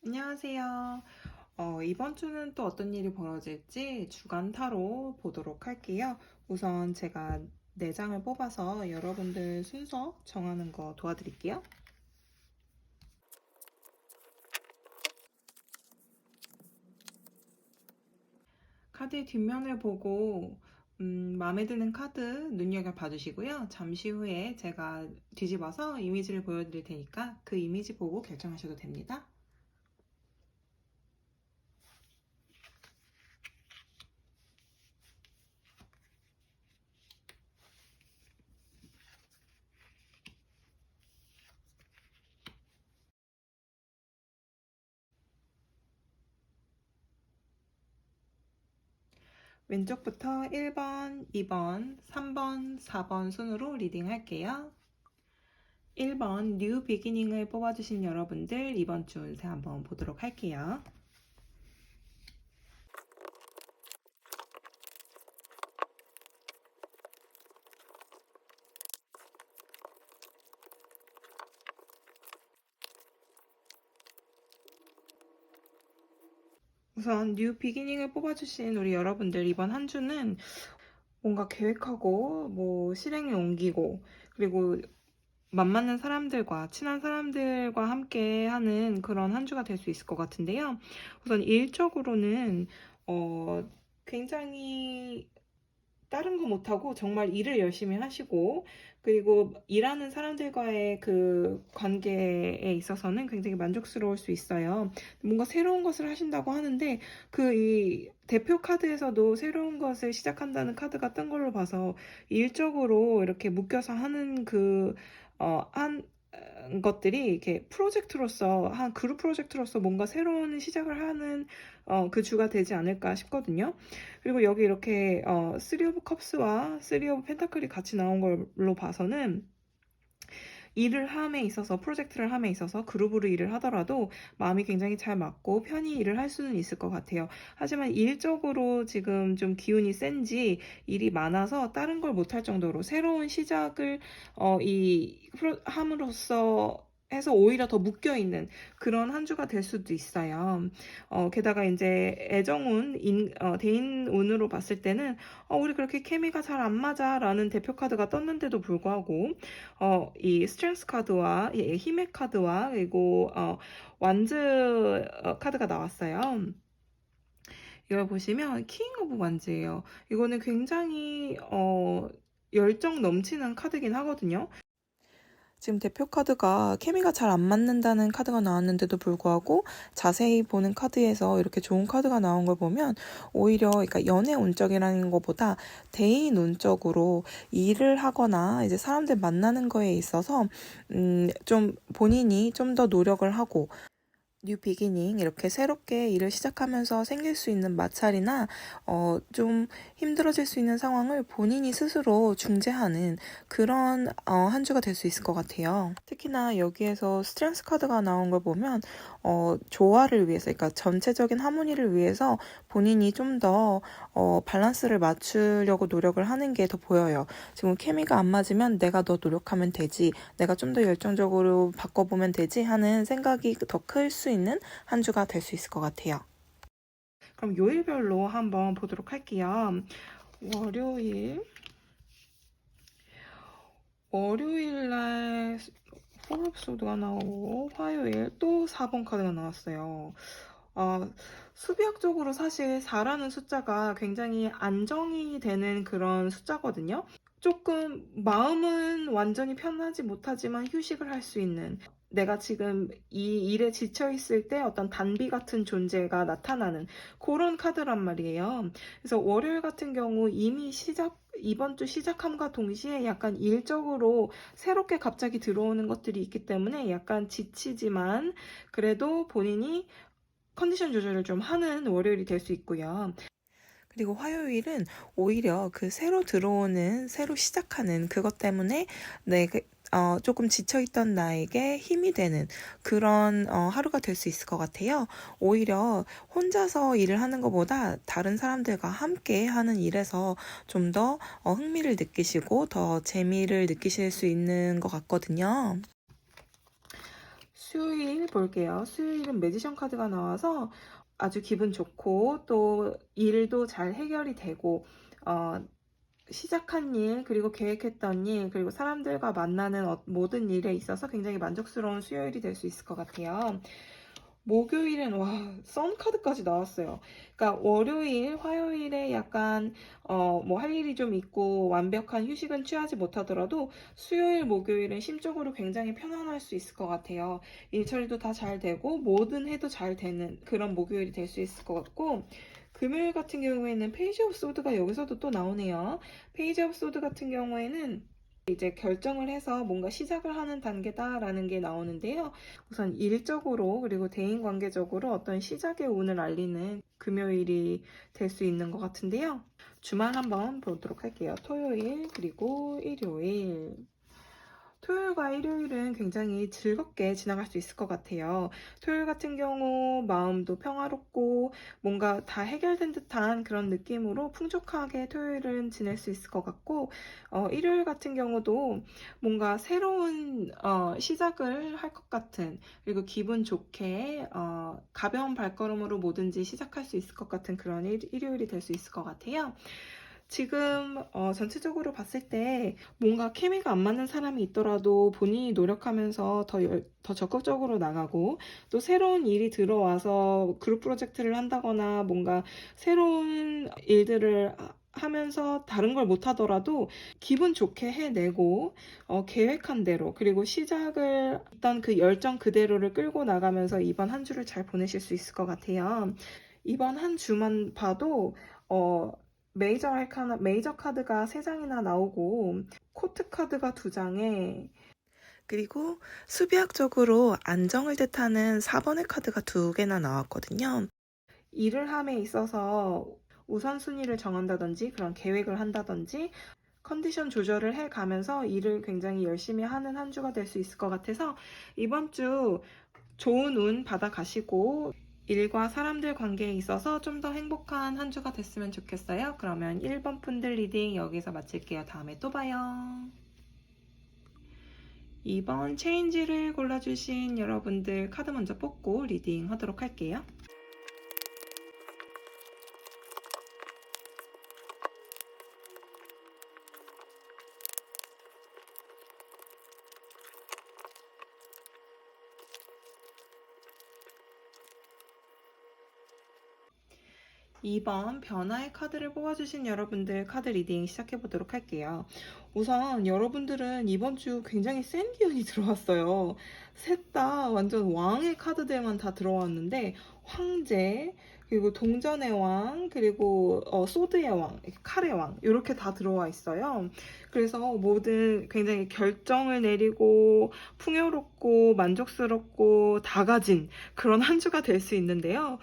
안녕하세요. 이번 주는 또 어떤 일이 벌어질지 주간 타로 보도록 할게요. 우선 제가 4장을 뽑아서 여러분들 순서 정하는 거 도와드릴게요. 카드의 뒷면을 보고 마음에 드는 카드 눈여겨봐 주시고요. 잠시 후에 제가 뒤집어서 이미지를 보여드릴 테니까 그 이미지 보고 결정하셔도 됩니다. 왼쪽부터 1번, 2번, 3번, 4번 순으로 리딩 할게요. 1번 뉴 비기닝을 뽑아주신 여러분들 이번 주 운세 한번 보도록 할게요. 우선 뉴 비기닝을 뽑아주신 우리 여러분들 이번 한 주는 뭔가 계획하고 뭐 실행에 옮기고 그리고 맞는 사람들과 친한 사람들과 함께 하는 그런 한 주가 될 수 있을 것 같은데요. 우선 일적으로는 굉장히 다른 거 못하고 정말 일을 열심히 하시고 그리고 일하는 사람들과의 그 관계에 있어서는 굉장히 만족스러울 수 있어요. 뭔가 새로운 것을 하신다고 하는데 그 이 대표 카드에서도 새로운 것을 시작한다는 카드가 뜬 걸로 봐서 일적으로 이렇게 묶여서 하는 한 것들이 이렇게 프로젝트로서 한 그룹 프로젝트로서 뭔가 새로운 시작을 하는 그 주가 되지 않을까 싶거든요. 그리고 여기 이렇게 3 오브 컵스와 3 오브 펜타클이 같이 나온 걸로 봐서는 일을 함에 있어서 프로젝트를 함에 있어서 그룹으로 일을 하더라도 마음이 굉장히 잘 맞고 편히 일을 할 수는 있을 것 같아요. 하지만 일적으로 지금 좀 기운이 센지 일이 많아서 다른 걸 못할 정도로 새로운 시작을 함으로써 해서 오히려 더 묶여있는 그런 한 주가 될 수도 있어요. 게다가 이제 애정운, 대인운으로 봤을 때는 우리 그렇게 케미가 잘 안 맞아 라는 대표 카드가 떴는데도 불구하고 이 스트렝스 카드와 힘의 카드와 그리고 완즈 카드가 나왔어요. 이걸 보시면 킹 오브 완즈예요. 이거는 굉장히 열정 넘치는 카드긴 하거든요. 지금 대표 카드가 케미가 잘 안 맞는다는 카드가 나왔는데도 불구하고 자세히 보는 카드에서 이렇게 좋은 카드가 나온 걸 보면 오히려 그러니까 연애 운적이라는 것보다 대인 운적으로 일을 하거나 이제 사람들 만나는 거에 있어서 좀 본인이 좀 더 노력을 하고 뉴 비기닝 이렇게 새롭게 일을 시작하면서 생길 수 있는 마찰이나 좀 힘들어질 수 있는 상황을 본인이 스스로 중재하는 그런 한 주가 될 수 있을 것 같아요. 특히나 여기에서 스트렝스 카드가 나온 걸 보면 조화를 위해서 그러니까 전체적인 하모니를 위해서 본인이 좀 더 밸런스를 맞추려고 노력을 하는 게 더 보여요. 지금 케미가 안 맞으면 내가 더 노력하면 되지, 내가 좀 더 열정적으로 바꿔보면 되지 하는 생각이 더 클 수 있는 한 주가 될 수 있을 것 같아요. 그럼 요일별로 한번 보도록 할게요. 월요일날 포럽소드가 나오고 화요일 또 4번 카드가 나왔어요. 수비학적으로 사실 4라는 숫자가 굉장히 안정이 되는 그런 숫자거든요. 조금 마음은 완전히 편하지 못하지만 휴식을 할 수 있는 내가 지금 이 일에 지쳐 있을 때 어떤 단비 같은 존재가 나타나는 그런 카드란 말이에요. 그래서 월요일 같은 경우 이미 이번 주 시작함과 동시에 약간 일적으로 새롭게 갑자기 들어오는 것들이 있기 때문에 약간 지치지만 그래도 본인이 컨디션 조절을 좀 하는 월요일이 될 수 있고요. 그리고 화요일은 오히려 그 새로 시작하는 그것 때문에 조금 지쳐있던 나에게 힘이 되는 그런 하루가 될 수 있을 것 같아요. 오히려 혼자서 일을 하는 것보다 다른 사람들과 함께 하는 일에서 좀 더 흥미를 느끼시고 더 재미를 느끼실 수 있는 것 같거든요. 수요일 볼게요. 수요일은 매지션 카드가 나와서 아주 기분 좋고 또 일도 잘 해결이 되고 시작한 일, 그리고 계획했던 일, 그리고 사람들과 만나는 모든 일에 있어서 굉장히 만족스러운 수요일이 될 수 있을 것 같아요. 목요일은 선 카드까지 나왔어요. 그러니까 월요일, 화요일에 약간 뭐 할 일이 좀 있고 완벽한 휴식은 취하지 못하더라도 수요일, 목요일은 심적으로 굉장히 편안할 수 있을 것 같아요. 일 처리도 다 잘 되고 뭐든 해도 잘 되는 그런 목요일이 될 수 있을 것 같고, 금요일 같은 경우에는 페이지 오브 소드가 여기서도 또 나오네요. 페이지 오브 소드 같은 경우에는 이제 결정을 해서 뭔가 시작을 하는 단계다라는 게 나오는데요. 우선 일적으로 그리고 대인관계적으로 어떤 시작의 운을 알리는 금요일이 될 수 있는 것 같은데요. 주말 한번 보도록 할게요. 토요일 그리고 일요일. 토요일과 일요일은 굉장히 즐겁게 지나갈 수 있을 것 같아요. 토요일 같은 경우 마음도 평화롭고 뭔가 다 해결된 듯한 그런 느낌으로 풍족하게 토요일은 지낼 수 있을 것 같고, 일요일 같은 경우도 뭔가 새로운 시작을 할 것 같은, 그리고 기분 좋게 가벼운 발걸음으로 뭐든지 시작할 수 있을 것 같은 그런 일요일이 될 수 있을 것 같아요. 지금 전체적으로 봤을 때 뭔가 케미가 안 맞는 사람이 있더라도 본인이 노력하면서 더 적극적으로 나가고, 또 새로운 일이 들어와서 그룹 프로젝트를 한다거나 뭔가 새로운 일들을 하면서 다른 걸 못하더라도 기분 좋게 해내고 계획한 대로, 그리고 시작을 했던 그 열정 그대로를 끌고 나가면서 이번 한 주를 잘 보내실 수 있을 것 같아요. 이번 한 주만 봐도 메이저 카드가 3장이나 나오고 코트 카드가 2장에, 그리고 수비학적으로 안정을 뜻하는 4번의 카드가 2개나 나왔거든요. 일을 함에 있어서 우선순위를 정한다든지 그런 계획을 한다든지 컨디션 조절을 해가면서 일을 굉장히 열심히 하는 한 주가 될 수 있을 것 같아서 이번 주 좋은 운 받아가시고 일과 사람들 관계에 있어서 좀 더 행복한 한 주가 됐으면 좋겠어요. 그러면 1번 분들 리딩 여기서 마칠게요. 다음에 또 봐요. 2번 체인지를 골라주신 여러분들 카드 먼저 뽑고 리딩 하도록 할게요. 2번 변화의 카드를 뽑아주신 여러분들 카드 리딩 시작해보도록 할게요. 우선 여러분들은 이번 주 굉장히 센 기운이 들어왔어요. 셋 다 완전 왕의 카드들만 다 들어왔는데, 황제, 그리고 동전의 왕, 그리고 소드의 왕, 칼의 왕 이렇게 다 들어와 있어요. 그래서 모든 굉장히 결정을 내리고 풍요롭고 만족스럽고 다 가진 그런 한 주가 될 수 있는데요.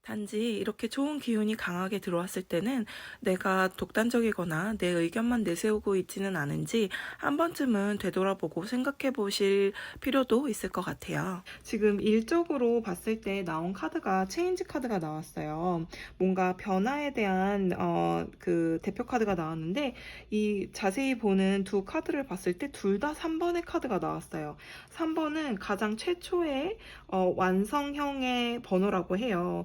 단지 이렇게 좋은 기운이 강하게 들어왔을 때는 내가 독단적이거나 내 의견만 내세우고 있지는 않은지 한 번쯤은 되돌아보고 생각해 보실 필요도 있을 것 같아요. 지금 일적으로 봤을 때 나온 카드가 체인지 카드가 나왔어요. 뭔가 변화에 대한 그 대표 카드가 나왔는데, 이 자세히 보는 두 카드를 봤을 때 둘 다 3번의 카드가 나왔어요. 3번은 가장 최초의 완성형의 번호라고 해요.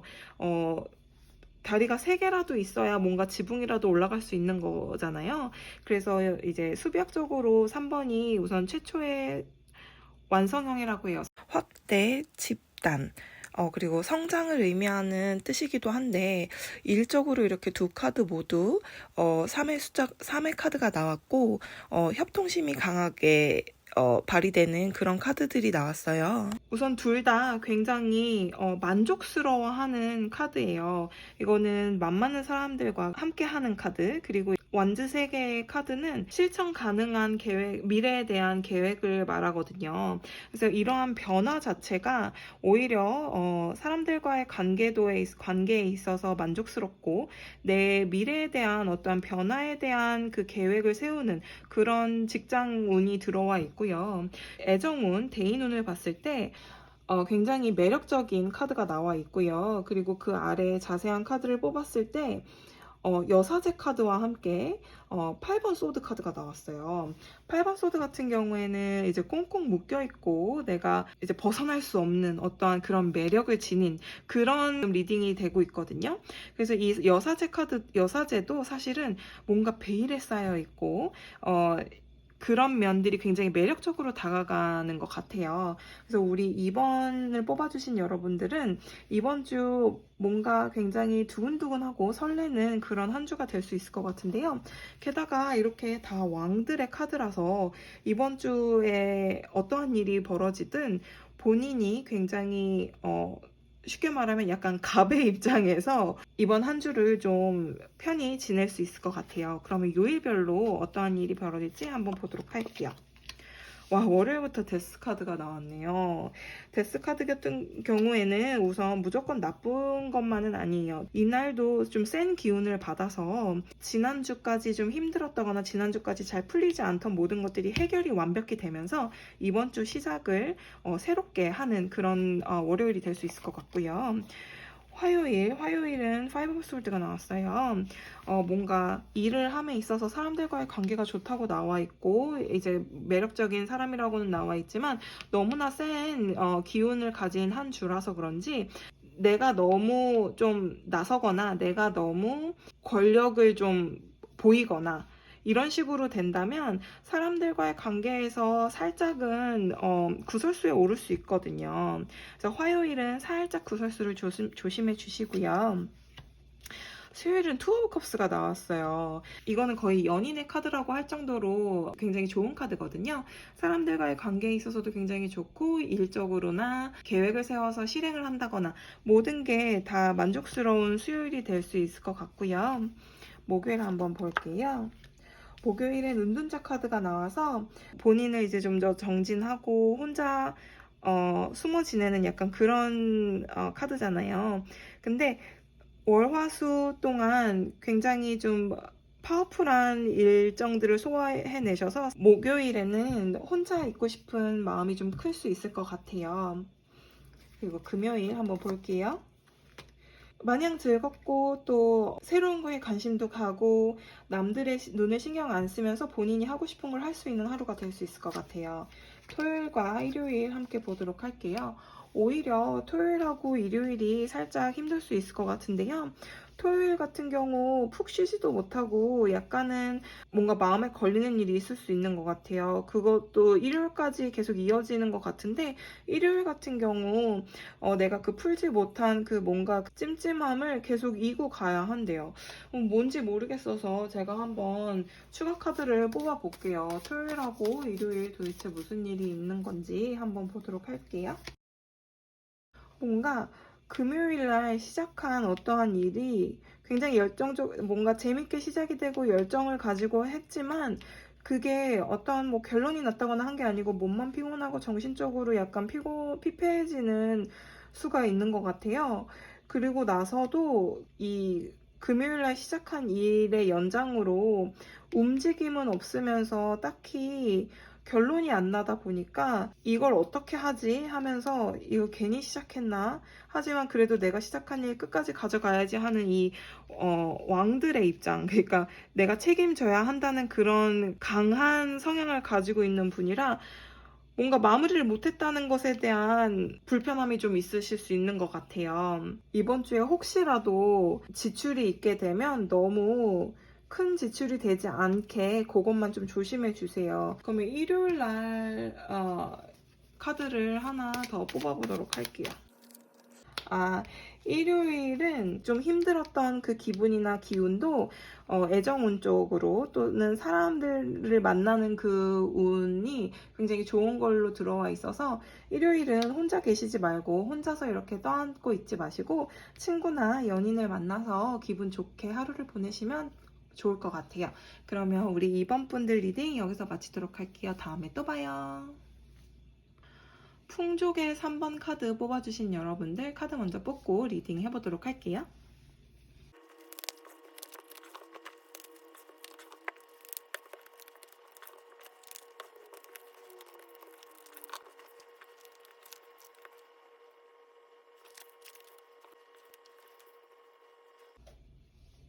다리가 3개라도 있어야 뭔가 지붕이라도 올라갈 수 있는 거잖아요. 그래서 이제 수비학적으로 3번이 우선 최초의 완성형이라고 해요. 확대, 집단, 그리고 성장을 의미하는 뜻이기도 한데, 일적으로 이렇게 두 카드 모두 3의 카드가 나왔고, 협동심이 강하게 발휘되는 그런 카드들이 나왔어요. 우선 둘 다 굉장히 만족스러워하는 카드예요. 이거는 만만한 사람들과 함께하는 카드, 그리고 완즈 3개의 카드는 실천 가능한 계획, 미래에 대한 계획을 말하거든요. 그래서 이러한 변화 자체가 오히려 사람들과의 관계에 있어서 만족스럽고, 내 미래에 대한 어떠한 변화에 대한 그 계획을 세우는 그런 직장운이 들어와 있고요. 애정운, 대인운을 봤을 때 굉장히 매력적인 카드가 나와 있고요. 그리고 그 아래 자세한 카드를 뽑았을 때 여사제 카드와 함께 8번 소드 카드가 나왔어요. 8번 소드 같은 경우에는 이제 꽁꽁 묶여 있고 내가 이제 벗어날 수 없는 어떠한 그런 매력을 지닌 그런 리딩이 되고 있거든요. 그래서 이 여사제 카드, 여사제도 사실은 뭔가 베일에 쌓여 있고, 그런 면들이 굉장히 매력적으로 다가가는 것 같아요. 그래서 우리 2번을 뽑아주신 여러분들은 이번 주 뭔가 굉장히 두근두근하고 설레는 그런 한 주가 될 수 있을 것 같은데요. 게다가 이렇게 다 왕들의 카드라서 이번 주에 어떠한 일이 벌어지든 본인이 굉장히 쉽게 말하면 약간 갑의 입장에서 이번 한 주를 좀 편히 지낼 수 있을 것 같아요. 그러면 요일별로 어떠한 일이 벌어질지 한번 보도록 할게요. 와, 월요일부터 데스 카드가 나왔네요. 데스 카드 같은 경우에는 우선 무조건 나쁜 것만은 아니에요. 이날도 좀 센 기운을 받아서 지난주까지 좀 힘들었다거나 지난주까지 잘 풀리지 않던 모든 것들이 해결이 완벽히 되면서 이번 주 시작을 새롭게 하는 그런 월요일이 될 수 있을 것 같고요. 화요일은 파이브 오브 솔드가 나왔어요. 뭔가 일을 함에 있어서 사람들과의 관계가 좋다고 나와 있고 이제 매력적인 사람이라고는 나와 있지만 너무나 센 기운을 가진 한 주라서 그런지 내가 너무 좀 나서거나 내가 너무 권력을 좀 보이거나 이런 식으로 된다면 사람들과의 관계에서 살짝은 구설수에 오를 수 있거든요. 그래서 화요일은 살짝 구설수를 조심해 주시고요. 수요일은 투 오브 컵스가 나왔어요. 이거는 거의 연인의 카드라고 할 정도로 굉장히 좋은 카드거든요. 사람들과의 관계에 있어서도 굉장히 좋고 일적으로나 계획을 세워서 실행을 한다거나 모든 게 다 만족스러운 수요일이 될 수 있을 것 같고요. 목요일 한번 볼게요. 목요일엔 은둔자 카드가 나와서 본인을 이제 좀 더 정진하고 혼자 숨어 지내는 약간 그런 카드잖아요. 근데 월화수 동안 굉장히 좀 파워풀한 일정들을 소화해내셔서 목요일에는 혼자 있고 싶은 마음이 좀 클 수 있을 것 같아요. 그리고 금요일 한번 볼게요. 마냥 즐겁고 또 새로운 거에 관심도 가고 남들의 눈을 신경 안 쓰면서 본인이 하고 싶은 걸 할 수 있는 하루가 될 수 있을 것 같아요. 토요일과 일요일 함께 보도록 할게요. 오히려 토요일하고 일요일이 살짝 힘들 수 있을 것 같은데요. 토요일 같은 경우 푹 쉬지도 못하고 약간은 뭔가 마음에 걸리는 일이 있을 수 있는 것 같아요. 그것도 일요일까지 계속 이어지는 것 같은데 일요일 같은 경우 내가 그 풀지 못한 그 뭔가 그 찜찜함을 계속 이고 가야 한대요. 뭔지 모르겠어서 제가 한번 추가 카드를 뽑아 볼게요. 토요일하고 일요일 도대체 무슨 일이 있는 건지 한번 보도록 할게요. 뭔가 금요일 날 시작한 어떠한 일이 굉장히 뭔가 재밌게 시작이 되고 열정을 가지고 했지만 그게 어떤 뭐 결론이 났다거나 한 게 아니고 몸만 피곤하고 정신적으로 약간 피폐해지는 수가 있는 것 같아요. 그리고 나서도 이 금요일 날 시작한 일의 연장으로 움직임은 없으면서 딱히 결론이 안 나다 보니까 이걸 어떻게 하지 하면서 이거 괜히 시작했나? 하지만 그래도 내가 시작한 일 끝까지 가져가야지 하는 이 왕들의 입장, 그러니까 내가 책임져야 한다는 그런 강한 성향을 가지고 있는 분이라 뭔가 마무리를 못했다는 것에 대한 불편함이 좀 있으실 수 있는 것 같아요. 이번 주에 혹시라도 지출이 있게 되면 너무 큰 지출이 되지 않게 그것만 좀 조심해 주세요. 그러면 일요일 날 카드를 하나 더 뽑아보도록 할게요. 일요일은 좀 힘들었던 그 기분이나 기운도 애정운 쪽으로 또는 사람들을 만나는 그 운이 굉장히 좋은 걸로 들어와 있어서 일요일은 혼자 계시지 말고 혼자서 이렇게 떠안고 있지 마시고 친구나 연인을 만나서 기분 좋게 하루를 보내시면 좋을 것 같아요. 그러면 우리 이번 분들 리딩 여기서 마치도록 할게요. 다음에 또 봐요. 풍족의 3번 카드 뽑아주신 여러분들 카드 먼저 뽑고 리딩 해보도록 할게요.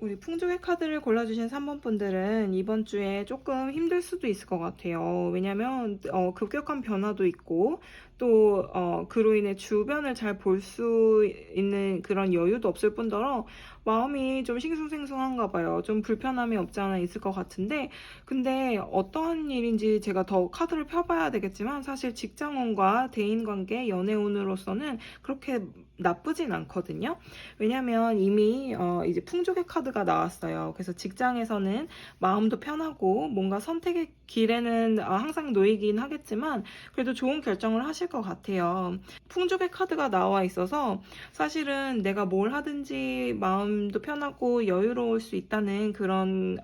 우리 풍족의 카드를 골라주신 3번 분들은 이번 주에 조금 힘들 수도 있을 것 같아요. 왜냐면 급격한 변화도 있고 또 그로 인해 주변을 잘 볼 수 있는 그런 여유도 없을 뿐더러 마음이 좀 싱숭생숭한가 봐요. 좀 불편함이 없지 않아 있을 것 같은데 근데 어떠한 일인지 제가 더 카드를 펴봐야 되겠지만 사실 직장운과 대인관계, 연애운으로서는 그렇게 나쁘진 않거든요. 왜냐면 이미 이제 풍족의 카드가 나왔어요. 그래서 직장에서는 마음도 편하고 뭔가 선택의 길에는 항상 놓이긴 하겠지만 그래도 좋은 결정을 하실 것 같아요. 풍족의 카드가 나와 있어서 사실은 내가 뭘 하든지 마음도 편하고 여유로울 수 있다는 그런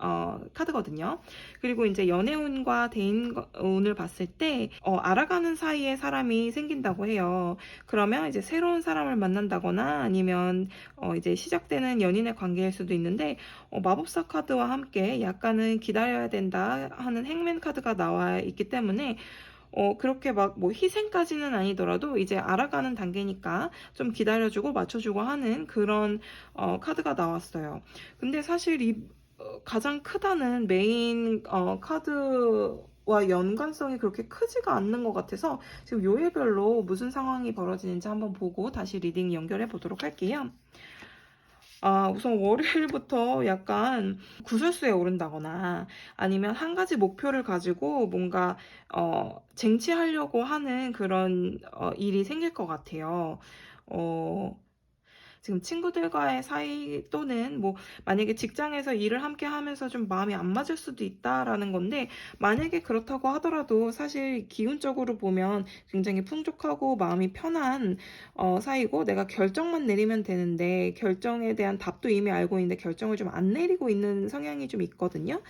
카드거든요. 그리고 이제 연애운과 대인운을 봤을 때 알아가는 사이에 사람이 생긴다고 해요. 그러면 이제 새로운 사람을 만난다거나 아니면 이제 시작되는 연인의 관계일 수도 있는데 마법사 카드와 함께 약간은 기다려야 된다 하는 행맨 카드가 나와 있기 때문에 그렇게 막 뭐 희생까지는 아니더라도 이제 알아가는 단계니까 좀 기다려주고 맞춰주고 하는 그런 카드가 나왔어요. 근데 사실 이 가장 크다는 메인 카드와 연관성이 그렇게 크지가 않는 것 같아서 지금 요일별로 무슨 상황이 벌어지는지 한번 보고 다시 리딩 연결해 보도록 할게요. 우선 월요일부터 약간 구설수에 오른다거나 아니면 한 가지 목표를 가지고 뭔가 쟁취하려고 하는 그런 일이 생길 것 같아요. 어, 지금 친구들과의 사이 또는 뭐 만약에 직장에서 일을 함께 하면서 좀 마음이 안 맞을 수도 있다라는 건데 만약에 그렇다고 하더라도 사실 기운적으로 보면 굉장히 풍족하고 마음이 편한 사이고 내가 결정만 내리면 되는데 결정에 대한 답도 이미 알고 있는데 결정을 좀 안 내리고 있는 성향이 좀 있거든요.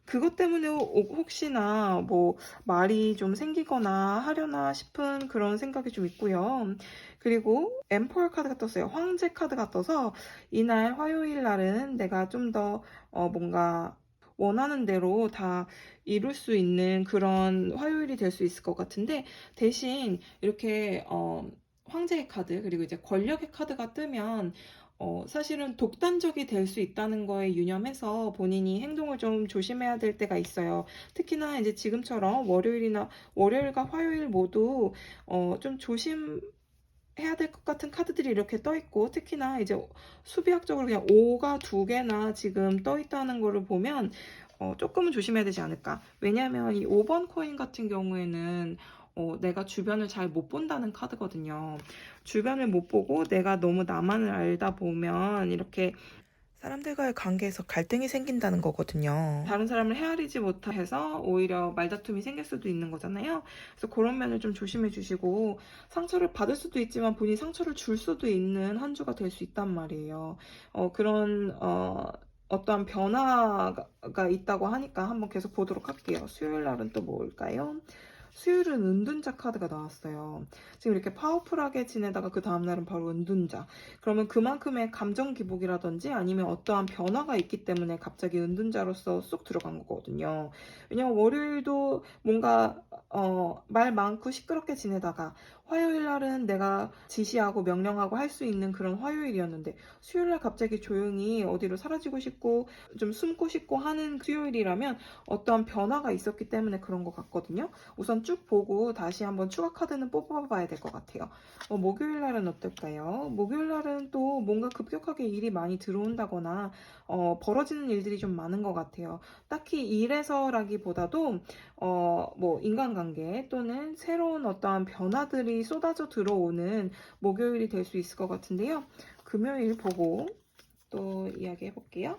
그것 때문에 혹시나 뭐 말이 좀 생기거나 하려나 싶은 그런 생각이 좀 있고요. 그리고 엠퍼어 카드가 떴어요. 황제 카드가 떠서 이날 화요일 날은 내가 좀 더 뭔가 원하는 대로 다 이룰 수 있는 그런 화요일이 될 수 있을 것 같은데 대신 이렇게 황제의 카드 그리고 이제 권력의 카드가 뜨면 사실은 독단적이 될 수 있다는 거에 유념해서 본인이 행동을 좀 조심해야 될 때가 있어요. 특히나 이제 지금처럼 월요일과 화요일 모두 좀 조심해야 될 것 같은 카드들이 이렇게 떠 있고 특히나 이제 수비학적으로 그냥 5가 2개나 지금 떠 있다는 거를 보면 조금은 조심해야 되지 않을까. 왜냐하면 이 5번 코인 같은 경우에는 내가 주변을 잘 못 본다는 카드거든요. 주변을 못 보고 내가 너무 나만을 알다 보면 이렇게 사람들과의 관계에서 갈등이 생긴다는 거거든요. 다른 사람을 헤아리지 못해서 오히려 말다툼이 생길 수도 있는 거잖아요. 그래서 그런 면을 좀 조심해 주시고 상처를 받을 수도 있지만 본인이 상처를 줄 수도 있는 한 주가 될 수 있단 말이에요. 그런 어떠한 변화가 있다고 하니까 한번 계속 보도록 할게요. 수요일 날은 또 뭘까요? 수요일은 은둔자 카드가 나왔어요. 지금 이렇게 파워풀하게 지내다가 그 다음날은 바로 은둔자. 그러면 그만큼의 감정 기복이라든지 아니면 어떠한 변화가 있기 때문에 갑자기 은둔자로서 쏙 들어간 거거든요. 왜냐면 월요일도 뭔가 말 많고 시끄럽게 지내다가 화요일 날은 내가 지시하고 명령하고 할 수 있는 그런 화요일이었는데 수요일 날 갑자기 조용히 어디로 사라지고 싶고 좀 숨고 싶고 하는 수요일이라면 어떠한 변화가 있었기 때문에 그런 것 같거든요. 우선 쭉 보고 다시 한번 추가 카드는 뽑아봐야 될 것 같아요. 목요일 날은 어떨까요? 목요일 날은 또 뭔가 급격하게 일이 많이 들어온다거나 벌어지는 일들이 좀 많은 것 같아요. 딱히 일에서라기보다도 뭐 인간관계 또는 새로운 어떠한 변화들이 쏟아져 들어오는 목요일이 될 수 있을 것 같은데요. 금요일 보고 또 이야기 해볼게요.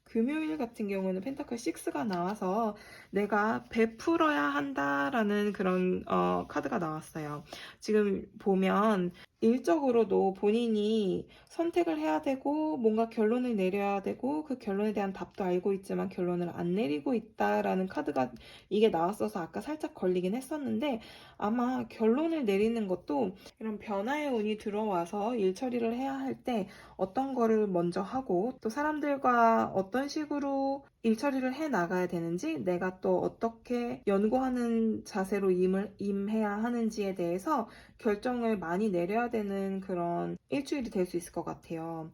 금요일 같은 경우는 펜타클 6가 나와서 내가 베풀어야 한다라는 그런 카드가 나왔어요. 지금 보면 일적으로도 본인이 선택을 해야 되고 뭔가 결론을 내려야 되고 그 결론에 대한 답도 알고 있지만 결론을 안 내리고 있다라는 카드가 이게 나왔어서 아까 살짝 걸리긴 했었는데 아마 결론을 내리는 것도 이런 변화의 운이 들어와서 일 처리를 해야 할 때 어떤 거를 먼저 하고 또 사람들과 어떤 식으로 일 처리를 해 나가야 되는지 내가 또 어떻게 연구하는 자세로 임해야 하는지에 대해서 결정을 많이 내려야 되는 그런 일주일이 될 수 있을 것 같아요.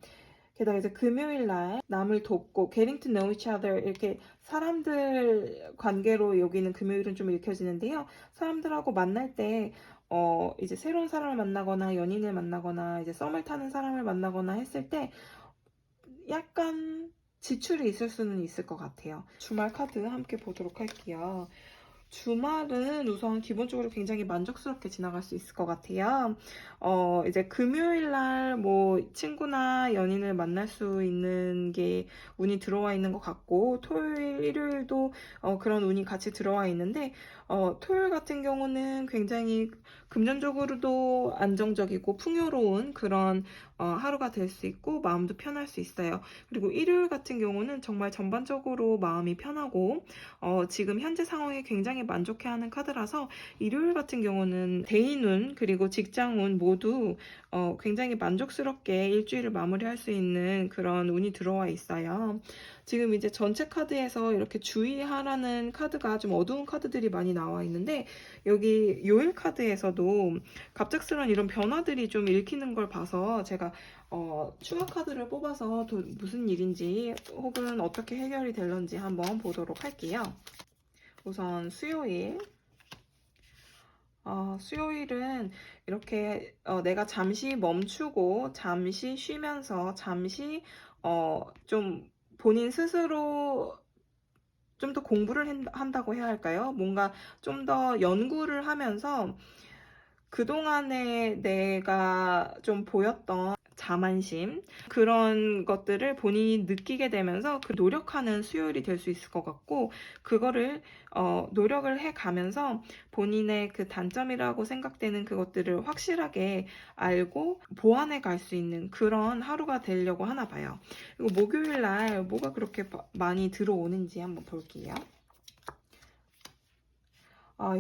게다가 이제 금요일 날 남을 돕고 getting to know each other 이렇게 사람들 관계로 여기는 금요일은 좀 읽혀지는데요. 사람들하고 만날 때 이제 새로운 사람을 만나거나 연인을 만나거나 이제 썸을 타는 사람을 만나거나 했을 때 약간 지출이 있을 수는 있을 것 같아요. 주말 카드 함께 보도록 할게요. 주말은 우선 기본적으로 굉장히 만족스럽게 지나갈 수 있을 것 같아요. 이제 금요일 날 뭐 친구나 연인을 만날 수 있는 게 운이 들어와 있는 것 같고, 토요일, 일요일도 그런 운이 같이 들어와 있는데, 토요일 같은 경우는 굉장히 금전적으로도 안정적이고 풍요로운 그런 하루가 될 수 있고, 마음도 편할 수 있어요. 그리고 일요일 같은 경우는 정말 전반적으로 마음이 편하고, 지금 현재 상황에 굉장히 만족해하는 카드라서 일요일 같은 경우는 대인운 그리고 직장운 모두 굉장히 만족스럽게 일주일을 마무리할 수 있는 그런 운이 들어와 있어요. 지금 이제 전체 카드에서 이렇게 주의하라는 카드가 좀 어두운 카드들이 많이 나와 있는데, 여기 요일 카드에서도 갑작스러운 이런 변화들이 좀 읽히는 걸 봐서 제가 추가 카드를 뽑아서 무슨 일인지 혹은 어떻게 해결이 될런지 한번 보도록 할게요. 우선 수요일. 수요일은 이렇게 내가 잠시 멈추고 잠시 쉬면서 잠시 좀 본인 스스로 좀 더 공부를 한다고 해야 할까요? 뭔가 좀 더 연구를 하면서 그동안에 내가 좀 보였던 자만심, 그런 것들을 본인이 느끼게 되면서 그 노력하는 수요일이 될 수 있을 것 같고, 그거를 노력을 해 가면서 본인의 그 단점이라고 생각되는 그것들을 확실하게 알고 보완해 갈 수 있는 그런 하루가 되려고 하나 봐요. 그리고 목요일 날 뭐가 그렇게 많이 들어오는지 한번 볼게요.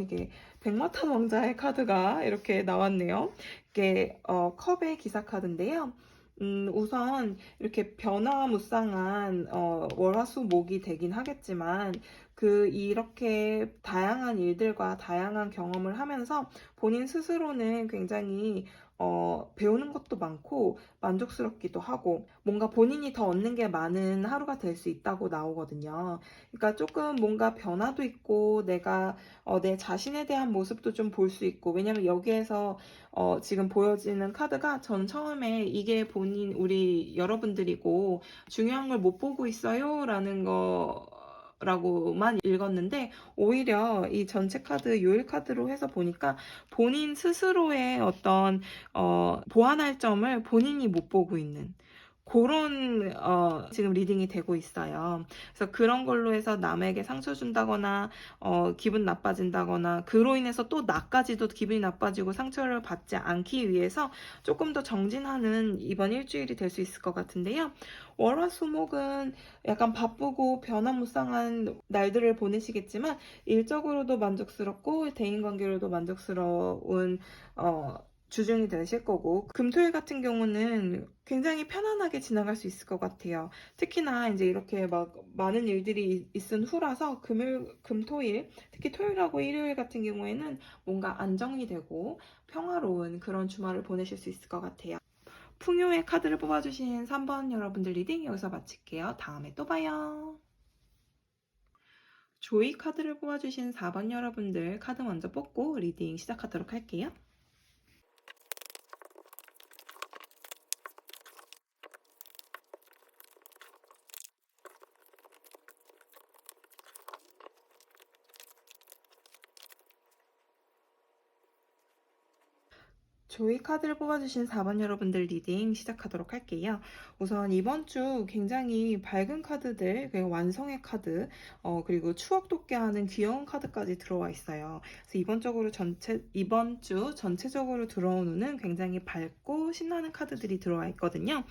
이게 백마탄 왕자의 카드가 이렇게 나왔네요. 이게 컵의 기사 카드인데요. 우선 이렇게 변화무쌍한 월화수목이 되긴 하겠지만, 이렇게 다양한 일들과 다양한 경험을 하면서 본인 스스로는 굉장히 배우는 것도 많고 만족스럽기도 하고, 뭔가 본인이 더 얻는 게 많은 하루가 될 수 있다고 나오거든요. 그러니까 조금 뭔가 변화도 있고 내가 내 자신에 대한 모습도 좀 볼 수 있고, 왜냐면 여기에서 지금 보여지는 카드가 전 처음에 이게 본인 우리 여러분들이고 중요한 걸 못 보고 있어요 라는 거라고만 읽었는데, 오히려 이 전체 카드 요일 카드로 해서 보니까 본인 스스로의 어떤 보완할 점을 본인이 못 보고 있는 그런 지금 리딩이 되고 있어요. 그래서 그런 걸로 해서 남에게 상처 준다거나 기분 나빠진다거나, 그로 인해서 또 나까지도 기분이 나빠지고 상처를 받지 않기 위해서 조금 더 정진하는 이번 일주일이 될 수 있을 것 같은데요. 월화수목은 약간 바쁘고 변화무쌍한 날들을 보내시겠지만 일적으로도 만족스럽고 대인관계로도 만족스러운 주중이 되실 거고, 금토일 같은 경우는 굉장히 편안하게 지나갈 수 있을 것 같아요. 특히나 이제 이렇게 막 많은 일들이 있은 후라서 금토일, 특히 토요일하고 일요일 같은 경우에는 뭔가 안정이 되고 평화로운 그런 주말을 보내실 수 있을 것 같아요. 풍요의 카드를 뽑아주신 3번 여러분들 리딩 여기서 마칠게요. 다음에 또 봐요. 조이 카드를 뽑아주신 4번 여러분들 카드 먼저 뽑고 리딩 시작하도록 할게요. 조이 카드를 뽑아주신 4번 여러분들 리딩 시작하도록 할게요. 우선 이번 주 굉장히 밝은 카드들, 그리고 완성의 카드, 그리고 추억 돋게 하는 귀여운 카드까지 들어와 있어요. 그래서 이번 주 전체적으로 들어온 운은 굉장히 밝고 신나는 카드들이 들어와 있거든요.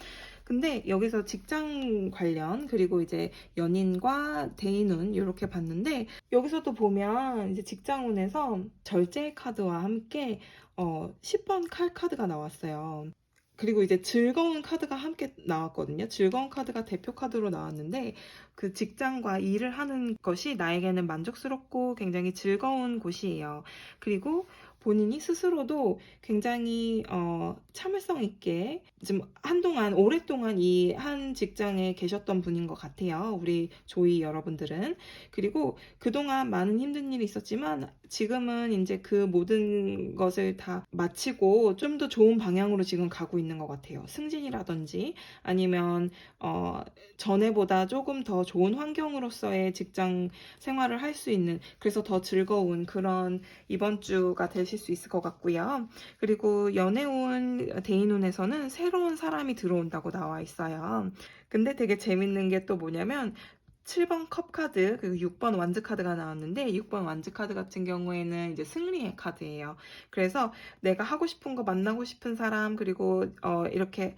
근데 여기서 직장 관련, 그리고 이제 연인과 대인운 이렇게 봤는데, 여기서도 보면 이제 직장운에서 절제 카드와 함께 10번 칼 카드가 나왔어요. 그리고 이제 즐거운 카드가 함께 나왔거든요. 즐거운 카드가 대표 카드로 나왔는데, 그 직장과 일을 하는 것이 나에게는 만족스럽고 굉장히 즐거운 곳이에요. 그리고 본인이 스스로도 굉장히 참을성 있게 좀 한동안 오랫동안 이 한 직장에 계셨던 분인 것 같아요. 우리 조이 여러분들은. 그리고 그동안 많은 힘든 일이 있었지만 지금은 이제 그 모든 것을 다 마치고 좀 더 좋은 방향으로 지금 가고 있는 것 같아요. 승진이라든지 아니면 전에보다 조금 더 좋은 환경으로서의 직장 생활을 할 수 있는, 그래서 더 즐거운 그런 이번 주가 되실 수 있을 것 같고요. 그리고 연애운, 대인운에서는 새로운 사람이 들어온다고 나와 있어요. 근데 되게 재밌는 게 또 뭐냐면 7번 컵 카드, 그리고 6번 완즈 카드가 나왔는데 6번 완즈 카드 같은 경우에는 이제 승리의 카드예요. 그래서 내가 하고 싶은 거, 만나고 싶은 사람, 그리고 이렇게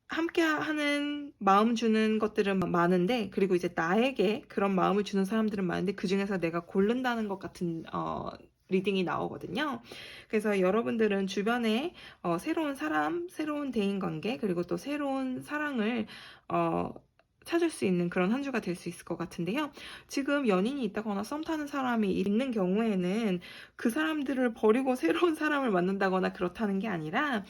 함께 하는 마음 주는 것들은 많은데, 그리고 이제 나에게 그런 마음을 주는 사람들은 많은데 그 중에서 내가 고른다는 것 같은 리딩이 나오거든요. 그래서 여러분들은 주변에 새로운 사람, 새로운 대인관계, 그리고 또 새로운 사랑을 어, 찾을 수 있는 그런 한 주가 될 수 있을 것 같은데요. 지금 연인이 있다거나 썸 타는 사람이 있는 경우에는 그 사람들을 버리고 새로운 사람을 만난다거나 그렇다는 게 아니라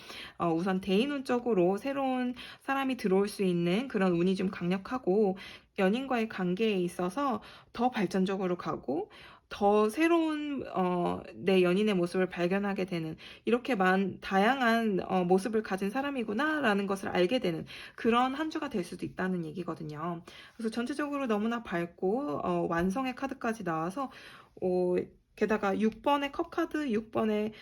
우선 대인운적으로 새로운 사람이 들어올 수 있는 그런 운이 좀 강력하고, 연인과의 관계에 있어서 더 발전적으로 가고 더 새로운 내 연인의 모습을 발견하게 되는, 이렇게 다양한 모습을 가진 사람이구나 라는 것을 알게 되는 그런 한 주가 될 수도 있다는 얘기거든요. 그래서 전체적으로 너무나 밝고 완성의 카드까지 나와서 게다가 6번의 컵 카드, 6번의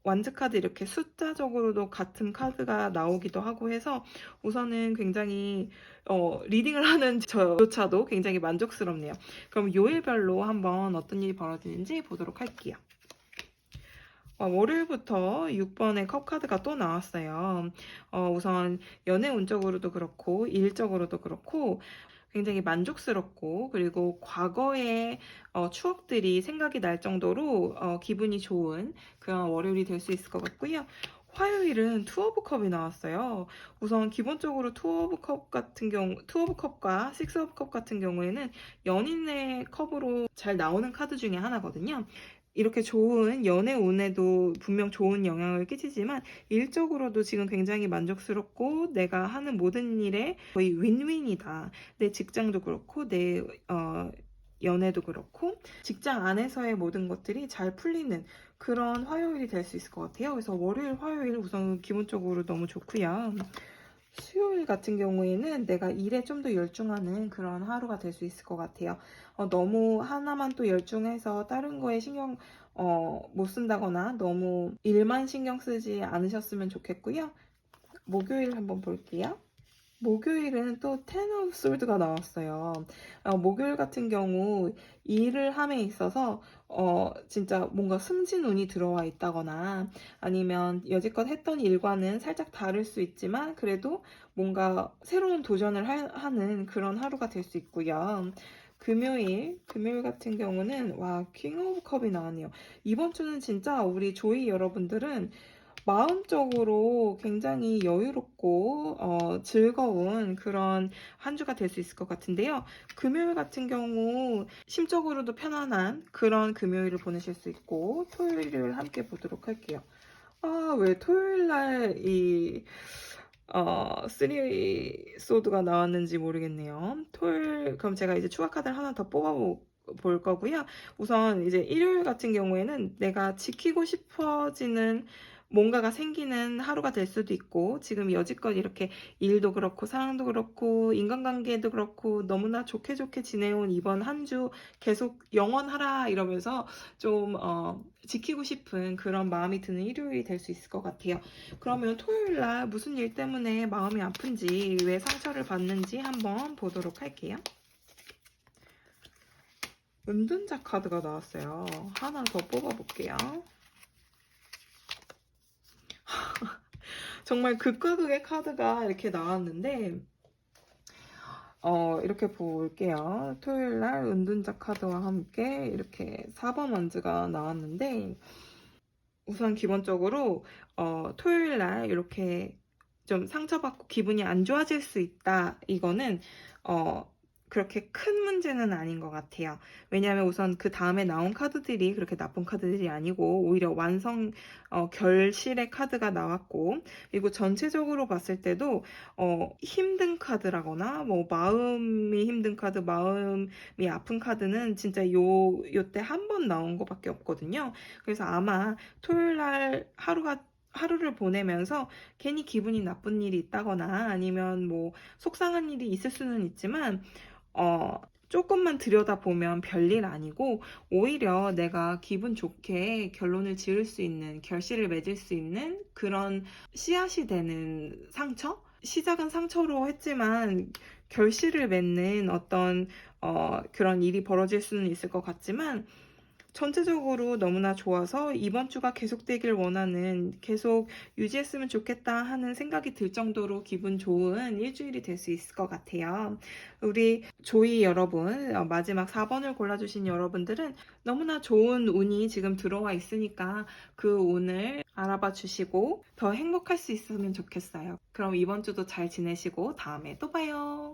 완즈 카드, 이렇게 숫자적으로도 같은 카드가 나오기도 하고 해서 우선은 굉장히 리딩을 하는 저조차도 굉장히 만족스럽네요. 그럼 요일별로 한번 어떤 일이 벌어지는지 보도록 할게요. 월요일부터 6번의 컵 카드가 또 나왔어요. 우선 연애 운적으로도 그렇고 일적으로도 그렇고 굉장히 만족스럽고, 그리고 과거의 추억들이 생각이 날 정도로 기분이 좋은 그런 월요일이 될 수 있을 것 같고요. 화요일은 투 오브 컵이 나왔어요. 우선 기본적으로 투 오브 컵과 식스 오브 컵 같은 경우에는 연인의 컵으로 잘 나오는 카드 중에 하나거든요. 이렇게 좋은 연애 운에도 분명 좋은 영향을 끼치지만 일적으로도 지금 굉장히 만족스럽고 내가 하는 모든 일에 거의 윈윈이다. 내 직장도 그렇고 내 연애도 그렇고 직장 안에서의 모든 것들이 잘 풀리는 그런 화요일이 될 수 있을 것 같아요. 그래서 월요일, 화요일 우선 기본적으로 너무 좋고요. 수요일 같은 경우에는 내가 일에 좀 더 열중하는 그런 하루가 될 수 있을 것 같아요. 너무 하나만 또 열중해서 다른 거에 신경 못 쓴다거나 너무 일만 신경 쓰지 않으셨으면 좋겠고요. 목요일 한번 볼게요. 목요일은 또 텐 오브 솔드가 나왔어요. 목요일 같은 경우 일을 함에 있어서 진짜 뭔가 승진운이 들어와 있다거나 아니면 여지껏 했던 일과는 살짝 다를 수 있지만 그래도 뭔가 새로운 도전을 하는 그런 하루가 될 수 있고요. 금요일 같은 경우는 킹 오브 컵이 나왔네요. 이번 주는 진짜 우리 조이 여러분들은 마음적으로 굉장히 여유롭고 즐거운 그런 한 주가 될 수 있을 것 같은데요. 금요일 같은 경우 심적으로도 편안한 그런 금요일을 보내실 수 있고, 토요일을 함께 보도록 할게요. 왜 토요일 날이 쓰리 소드가 나왔는지 모르겠네요. 그럼 제가 이제 추가 카드를 하나 더 볼 거고요. 우선 이제 일요일 같은 경우에는 내가 지키고 싶어지는 뭔가가 생기는 하루가 될 수도 있고, 지금 여지껏 이렇게 일도 그렇고 사랑도 그렇고 인간관계도 그렇고 너무나 좋게 좋게 지내온 이번 한 주 계속 영원하라 이러면서 좀 지키고 싶은 그런 마음이 드는 일요일이 될 수 있을 것 같아요. 그러면 토요일 날 무슨 일 때문에 마음이 아픈지, 왜 상처를 받는지 한번 보도록 할게요. 은둔자 카드가 나왔어요. 하나 더 뽑아볼게요. 정말 극과 극의 카드가 이렇게 나왔는데 이렇게 볼게요. 토요일 날 은둔자 카드와 함께 이렇게 4번 원즈가 나왔는데, 우선 기본적으로 토요일 날 이렇게 좀 상처받고 기분이 안 좋아질 수 있다. 이거는 그렇게 큰 문제는 아닌 것 같아요. 왜냐하면 우선 그 다음에 나온 카드들이 그렇게 나쁜 카드들이 아니고 오히려 결실의 카드가 나왔고, 그리고 전체적으로 봤을 때도 힘든 카드라거나 뭐 마음이 힘든 카드, 마음이 아픈 카드는 진짜 요때 한 번 나온 것밖에 없거든요. 그래서 아마 토요일 날 하루를 보내면서 괜히 기분이 나쁜 일이 있다거나 아니면 뭐 속상한 일이 있을 수는 있지만 조금만 들여다보면 별일 아니고 오히려 내가 기분 좋게 결론을 지을 수 있는, 결실을 맺을 수 있는 그런 씨앗이 되는 상처? 시작은 상처로 했지만 결실을 맺는 어떤 그런 일이 벌어질 수는 있을 것 같지만 전체적으로 너무나 좋아서 이번 주가 계속되길 원하는, 계속 유지했으면 좋겠다 하는 생각이 들 정도로 기분 좋은 일주일이 될 수 있을 것 같아요. 우리 조이 여러분, 마지막 4번을 골라주신 여러분들은 너무나 좋은 운이 지금 들어와 있으니까 그 운을 알아봐 주시고 더 행복할 수 있으면 좋겠어요. 그럼 이번 주도 잘 지내시고 다음에 또 봐요.